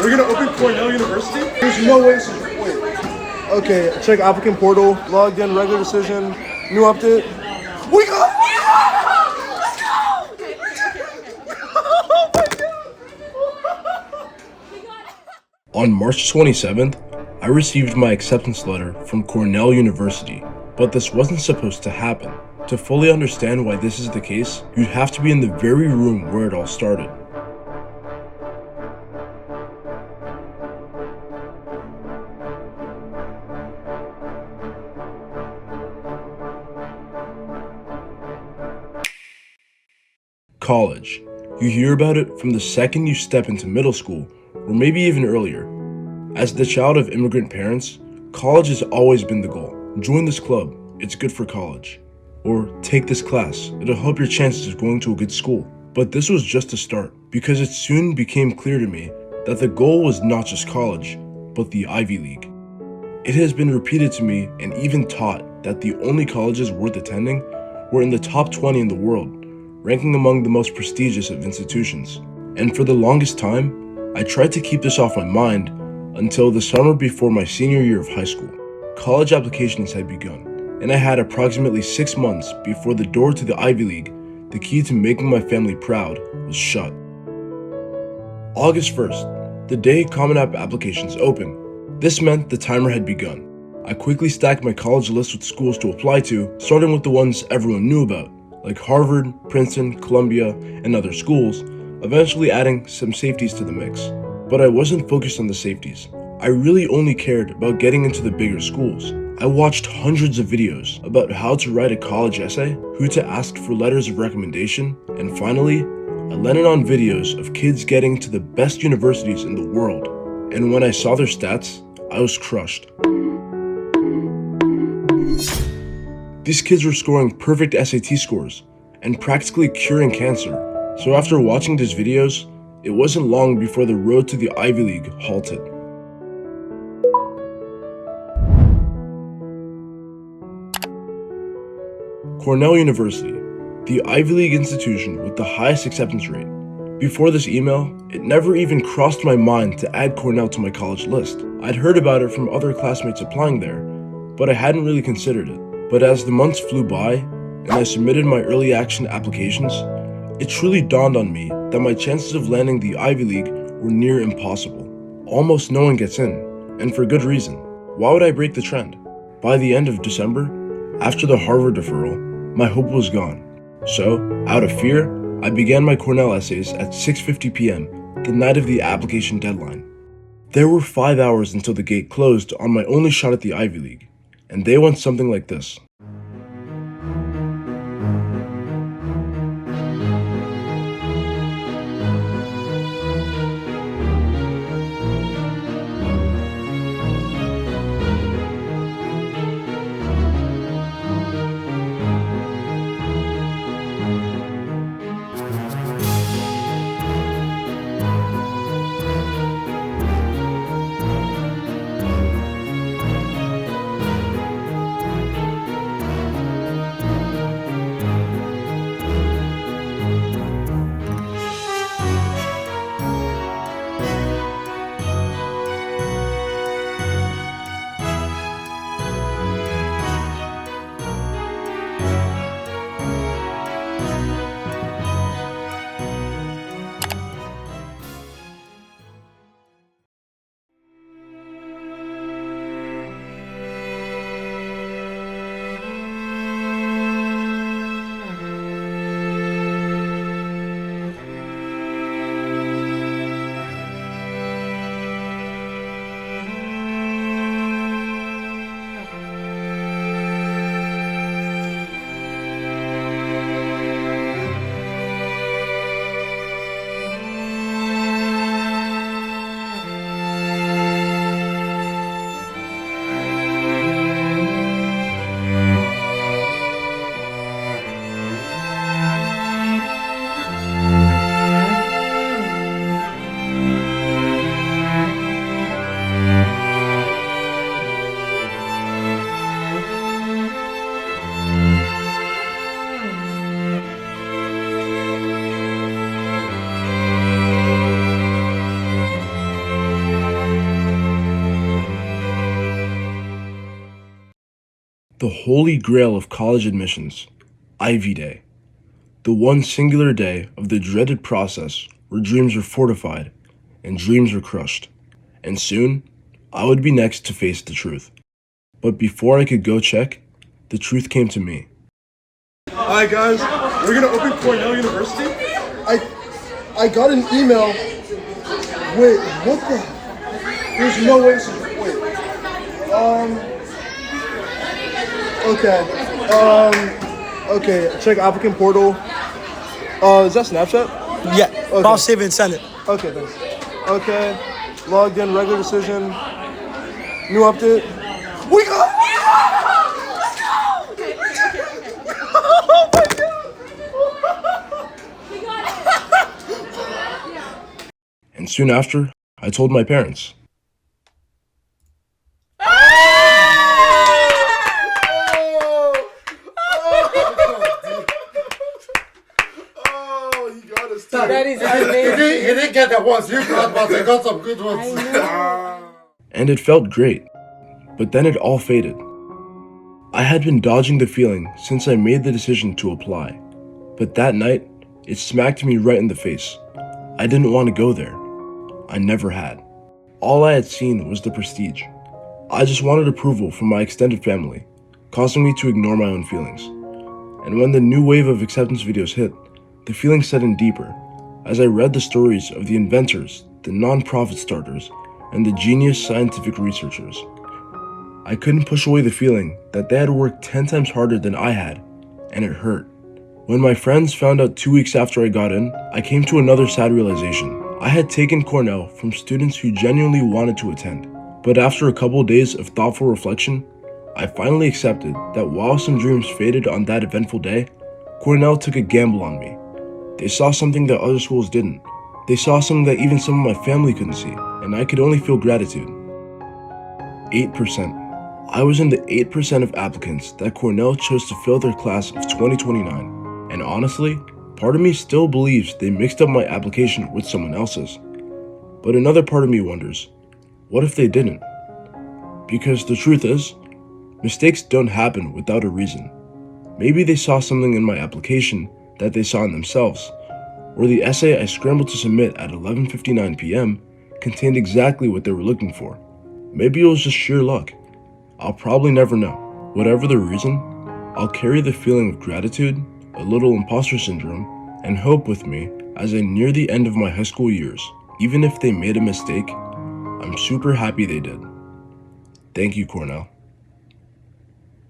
We're gonna open Cornell University? There's no way this is. Wait. Okay, check applicant portal. Logged in, regular decision. New update. We got. Let's go! Oh my God! On March 27th, I received my acceptance letter from Cornell University, but this wasn't supposed to happen. To fully understand why this is the case, you'd have to be in the very room where it all started. College. You hear about it from the second you step into middle school, or maybe even earlier. As the child of immigrant parents, college has always been the goal. Join this club, it's good for college. Or take this class, it'll help your chances of going to a good school. But this was just a start, because it soon became clear to me that the goal was not just college, but the Ivy League. It has been repeated to me and even taught that the only colleges worth attending were in the top 20 in the world, ranking among the most prestigious of institutions. And for the longest time, I tried to keep this off my mind until the summer before my senior year of high school. College applications had begun, and I had approximately 6 months before the door to the Ivy League, the key to making my family proud, was shut. August 1st, the day Common App applications opened. This meant the timer had begun. I quickly stacked my college list with schools to apply to, starting with the ones everyone knew about, like Harvard, Princeton, Columbia, and other schools, eventually adding some safeties to the mix. But I wasn't focused on the safeties. I really only cared about getting into the bigger schools. I watched hundreds of videos about how to write a college essay, who to ask for letters of recommendation, and finally, I landed on videos of kids getting to the best universities in the world. And when I saw their stats, I was crushed. These kids were scoring perfect SAT scores and practically curing cancer. So after watching these videos, it wasn't long before the road to the Ivy League halted. Cornell University, the Ivy League institution with the highest acceptance rate. Before this email, it never even crossed my mind to add Cornell to my college list. I'd heard about it from other classmates applying there, but I hadn't really considered it. But as the months flew by, and I submitted my early action applications, it truly dawned on me that my chances of landing the Ivy League were near impossible. Almost no one gets in, and for good reason. Why would I break the trend? By the end of December, after the Harvard deferral, my hope was gone. So, out of fear, I began my Cornell essays at 6:50 p.m., the night of the application deadline. There were 5 hours until the gate closed on my only shot at the Ivy League, and they went something like this. The holy grail of college admissions, Ivy Day. The one singular day of the dreaded process where dreams are fortified and dreams are crushed. And soon, I would be next to face the truth. But before I could go check, the truth came to me. Alright guys, we're gonna open Cornell University. I got an email. Wait, what the? There's no way this is, wait. Okay, check applicant portal. Is that Snapchat? Yeah, Okay. I'll save it and send it. Okay, thanks. Okay, logged in, regular decision. New update. We got Let's go! Oh my God! And soon after, I told my parents. Oh, he got us. That is He amazing. didn't get that once. You got once. I got some good ones. I know. And it felt great. But then it all faded. I had been dodging the feeling since I made the decision to apply. But that night, it smacked me right in the face. I didn't want to go there. I never had. All I had seen was the prestige. I just wanted approval from my extended family, causing me to ignore my own feelings. And when the new wave of acceptance videos hit, the feeling set in deeper as I read the stories of the inventors, the non-profit starters, and the genius scientific researchers. I couldn't push away the feeling that they had worked 10 times harder than I had, and it hurt. When my friends found out 2 weeks after I got in, I came to another sad realization. I had taken Cornell from students who genuinely wanted to attend. But after a couple days of thoughtful reflection, I finally accepted that while some dreams faded on that eventful day, Cornell took a gamble on me. They saw something that other schools didn't. They saw something that even some of my family couldn't see, and I could only feel gratitude. 8%. I was in the 8% of applicants that Cornell chose to fill their class of 2029, and honestly, part of me still believes they mixed up my application with someone else's. But another part of me wonders, what if they didn't? Because the truth is, mistakes don't happen without a reason. Maybe they saw something in my application that they saw in themselves, or the essay I scrambled to submit at 11:59 p.m. contained exactly what they were looking for. Maybe it was just sheer luck. I'll probably never know. Whatever the reason, I'll carry the feeling of gratitude, a little imposter syndrome, and hope with me as I near the end of my high school years. Even if they made a mistake, I'm super happy they did. Thank you, Cornell.